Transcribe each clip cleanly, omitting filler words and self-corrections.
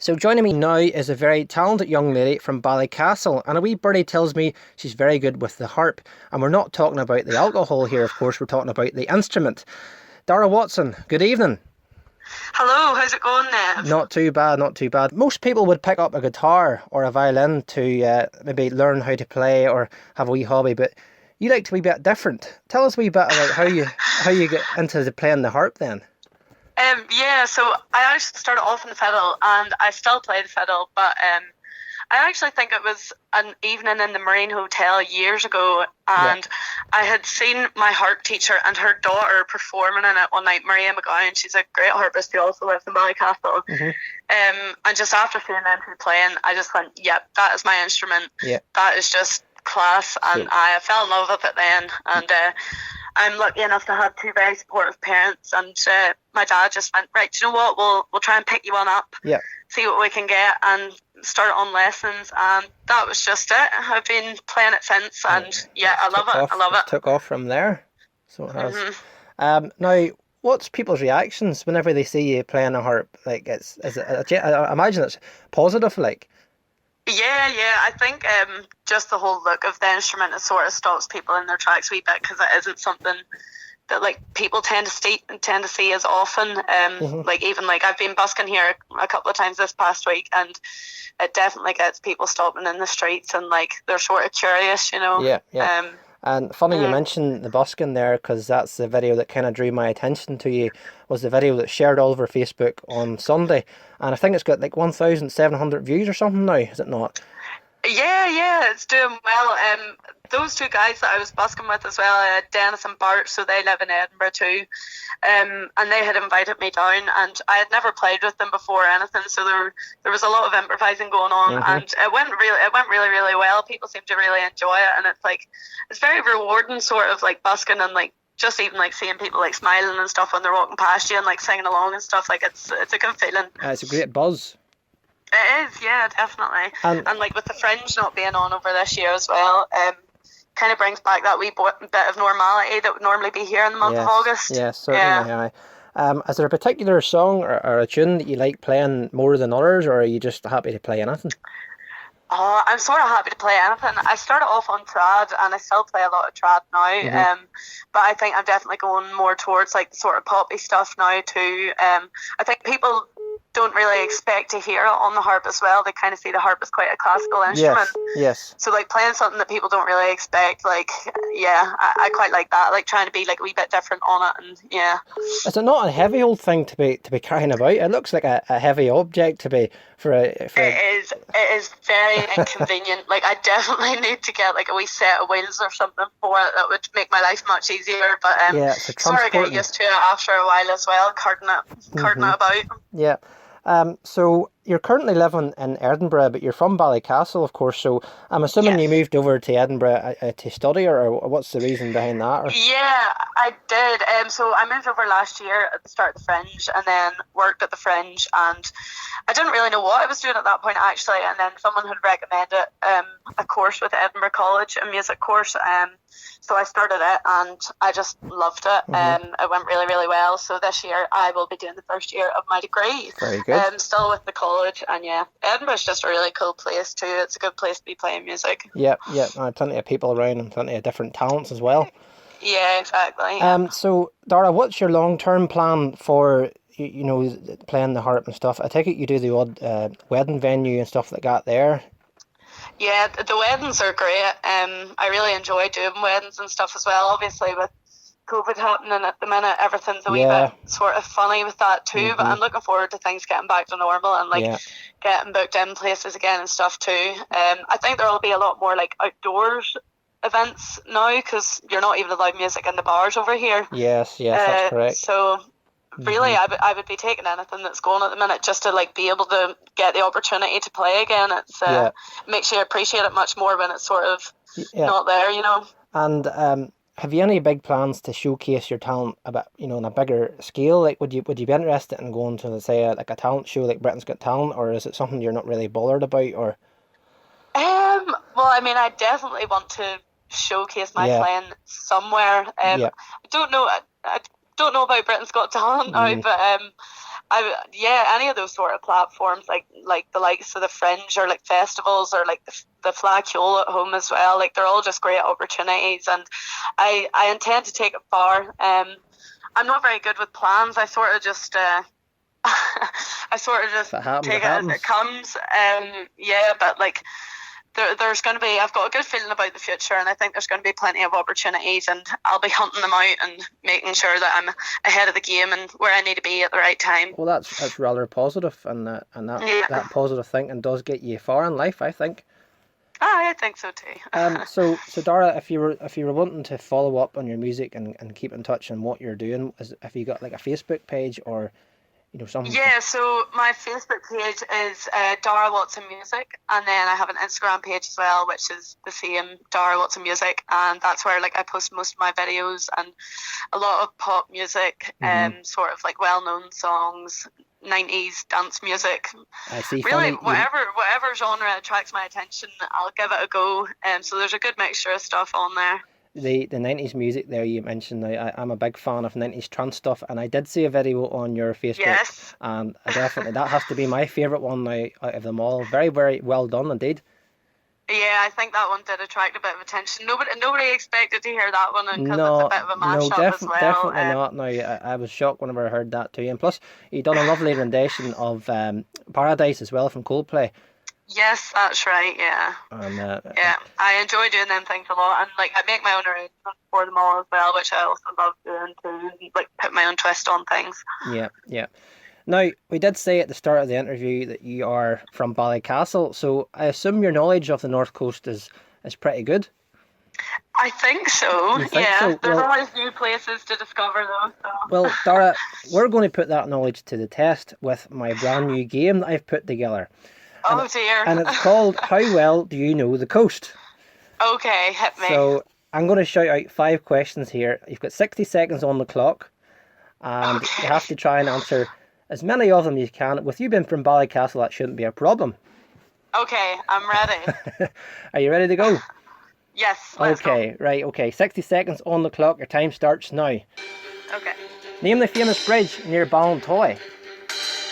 So joining me now is a very talented young lady from Ballycastle, and a wee birdie tells me she's very good with the harp. And we're not talking about the alcohol here, of course, we're talking about the instrument. Dara Watson, good evening. Hello, how's it going, Nev? Not too bad, not too bad. Most people would pick up a guitar or a violin to maybe learn how to play or have a wee hobby, but you like to be a bit different. Tell us a wee bit about how you get into playing the harp then. Yeah, so I actually started off in the fiddle, and I still play the fiddle, but I actually think it was an evening in the Marine Hotel years ago, and I had seen my harp teacher and her daughter performing in it one night, Maria McGowan. She's a great harpist who also lives in Ballycastle. And just after seeing them two playing, I just went, yep, that is my instrument. Yeah. That is just class, and I fell in love with it then, and I'm lucky enough to have two very supportive parents, and my dad just went, right, do you know what, we'll try and pick you one up, see what we can get, and start on lessons, and that was just it. I've been playing it since, and yeah, I love it. Took off from there, so it has. Now, what's people's reactions whenever they see you playing a harp? Like, I imagine it's positive, like. Yeah, I think just the whole look of the instrument, it sort of stops people in their tracks a wee bit, because it isn't something that like people tend to see as often. Like even like I've been busking here a couple of times this past week, and it definitely gets people stopping in the streets, and like they're sort of curious, you know. Yeah. And funny you mentioned the busking there, because that's the video that kind of drew my attention to you, was the video that shared all over Facebook on Sunday. And I think it's got like 1,700 views or something now, is it not? Yeah, it's doing well. Those two guys that I was busking with as well, Dennis and Bart, so they live in Edinburgh too, and they had invited me down, and I had never played with them before or anything, so there was a lot of improvising going on, and it went really well. People seem to really enjoy it, and it's very rewarding, sort of like busking, and like just even like seeing people like smiling and stuff when they're walking past you and like singing along and stuff. Like it's a good feeling. It's a great buzz. It is, yeah, definitely. And like with the Fringe not being on over this year as well, kind of brings back that wee bit of normality that would normally be here in the month of August. Yes, certainly. Yeah. Is there a particular song or a tune that you like playing more than others, or are you just happy to play anything? Oh, I'm sort of happy to play anything. I started off on trad, and I still play a lot of trad now. But I think I'm definitely going more towards like the sort of poppy stuff now too. I think people don't really expect to hear it on the harp as well. They kind of see the harp as quite a classical instrument. Yes. So like playing something that people don't really expect, like I quite like that. Like trying to be like a wee bit different on it, and yeah. Is it not a heavy old thing to be carrying about? It looks like a heavy object to be for a. It is very inconvenient. Like I definitely need to get like a wee set of wheels or something for it that would make my life much easier. But sort of get used to it after a while as well, carting it about. Yeah. So you're currently living in Edinburgh, but you're from Ballycastle, of course. So I'm assuming you moved over to Edinburgh to study, or what's the reason behind that? Or? Yeah, I did. So I moved over last year at the start of the Fringe, and then worked at the Fringe, and I didn't really know what I was doing at that point actually. And then someone had recommended a course with Edinburgh College, a music course. So I started it, and I just loved it. It went really well. So this year I will be doing the first year of my degree. Very good. Still with the college, and yeah, Edinburgh's just a really cool place too. It's a good place to be playing music. Yeah. Plenty of people around and plenty of different talents as well. Yeah, exactly. So Dara, what's your long-term plan for playing the harp and stuff? I take it you do the odd wedding venue and stuff like that there. Yeah, the weddings are great. I really enjoy doing weddings and stuff as well. Obviously, with COVID happening at the minute, everything's a wee bit sort of funny with that too. But I'm looking forward to things getting back to normal and like getting booked in places again and stuff too. I think there will be a lot more like outdoors events now, because you're not even allowed music in the bars over here. Yes, that's correct. So really, I would be taking anything that's going at the minute just to like be able to get the opportunity to play again. It's makes you appreciate it much more when it's sort of not there, you know. And have you any big plans to showcase your talent a bit, on a bigger scale? Like, would you be interested in going to, say, a talent show like Britain's Got Talent, or is it something you're not really bothered about, or? Well, I mean, I definitely want to showcase my playing somewhere. I don't know. I don't know about Britain's Got Talent now, but any of those sort of platforms, like the likes of the Fringe or like festivals or like the Flagshole at home as well. Like they're all just great opportunities, and I intend to take it far. I'm not very good with plans. I sort of just take it as it comes. But like there's going to be, I've got a good feeling about the future, and I think there's going to be plenty of opportunities, and I'll be hunting them out and making sure that I'm ahead of the game and where I need to be at the right time. Well, that's rather positive, and that positive thinking does get you far in life, I think. I think so too. So Dara, if you were wanting to follow up on your music and keep in touch on what you're doing, have you got like a Facebook page or something? Yeah, so my Facebook page is Dara Watson Music, and then I have an Instagram page as well, which is the same, Dara Watson Music, and that's where like I post most of my videos and a lot of pop music, sort of like well-known songs, 90s dance music. I see. Really, whatever genre attracts my attention, I'll give it a go. So there's a good mixture of stuff on there. The 90s music there you mentioned, I'm a big fan of 90s trance stuff, and I did see a video on your Facebook. Yes. And definitely that has to be my favourite one now out of them all. Very, very well done indeed. Yeah, I think that one did attract a bit of attention. Nobody expected to hear that one because it's a bit of a mashup as well. Definitely not. No, I was shocked whenever I heard that too. And plus, you done a lovely rendition of Paradise as well from Coldplay. Yes, that's right, yeah. And, I enjoy doing them things a lot, and like I make my own arrangements for them all as well, which I also love doing too, like put my own twist on things. Yeah. Now, we did say at the start of the interview that you are from Ballycastle, so I assume your knowledge of the North Coast is pretty good? I think so, So? There's always new places to discover though. So. Well, Dara, we're going to put that knowledge to the test with my brand new game that I've put together. Oh dear. And it's called How Well Do You Know the Coast? Okay, hit me. So I'm going to shout out 5 questions here. You've got 60 seconds on the clock, and you have to try and answer as many of them as you can. With you being from Ballycastle, that shouldn't be a problem. Okay, I'm ready. Are you ready to go? Yes, let's go. Right, okay. 60 seconds on the clock. Your time starts now. Okay. Name the famous bridge near Ballintoy.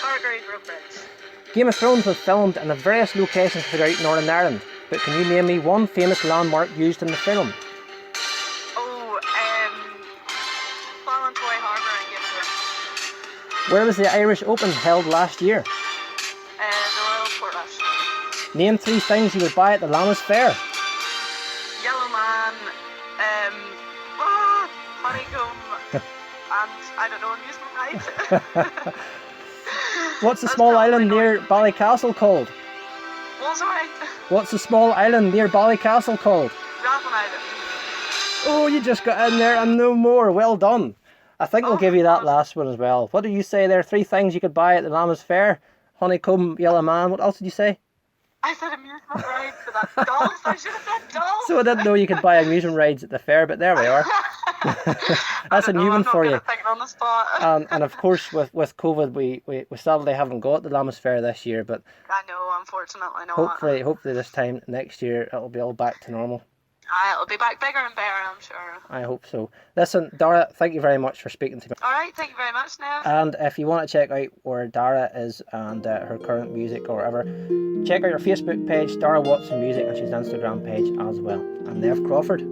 Cargrave Road Bridge. Game of Thrones was filmed in various locations throughout Northern Ireland, but can you name me one famous landmark used in the film? Oh, Ballintoy Harbour and Game of Thrones. Where was the Irish Open held last year? The Royal Portrush. Name 3 things you would buy at the Lammas Fair. Yellow Man, honeycomb, and I don't know, amusement rides. What's the small island near Ballycastle called? What's right? What's the small island near Ballycastle called? Rathman Island. Oh, you just got in there and no more. Well done. I think we'll give you that last one as well. What did you say there? 3 things you could buy at the Lammas Fair? Honeycomb, Yellow Man. What else did you say? I said amusement rides, but that's dolls. I should have said dolls. So I didn't know you could buy amusement rides at the fair, but there we are. That's a new one for you. On the spot. And of course, with COVID, we sadly haven't got the Lammas Fair this year, but I know, unfortunately not. Hopefully this time next year it'll be all back to normal. It'll be back bigger and better, I'm sure. I hope so. Listen, Dara, thank you very much for speaking to me. Alright, thank you very much, Nev. And if you want to check out where Dara is and her current music or whatever, check out her Facebook page, Dara Watson Music, and she's Instagram page as well. I'm Nev Crawford.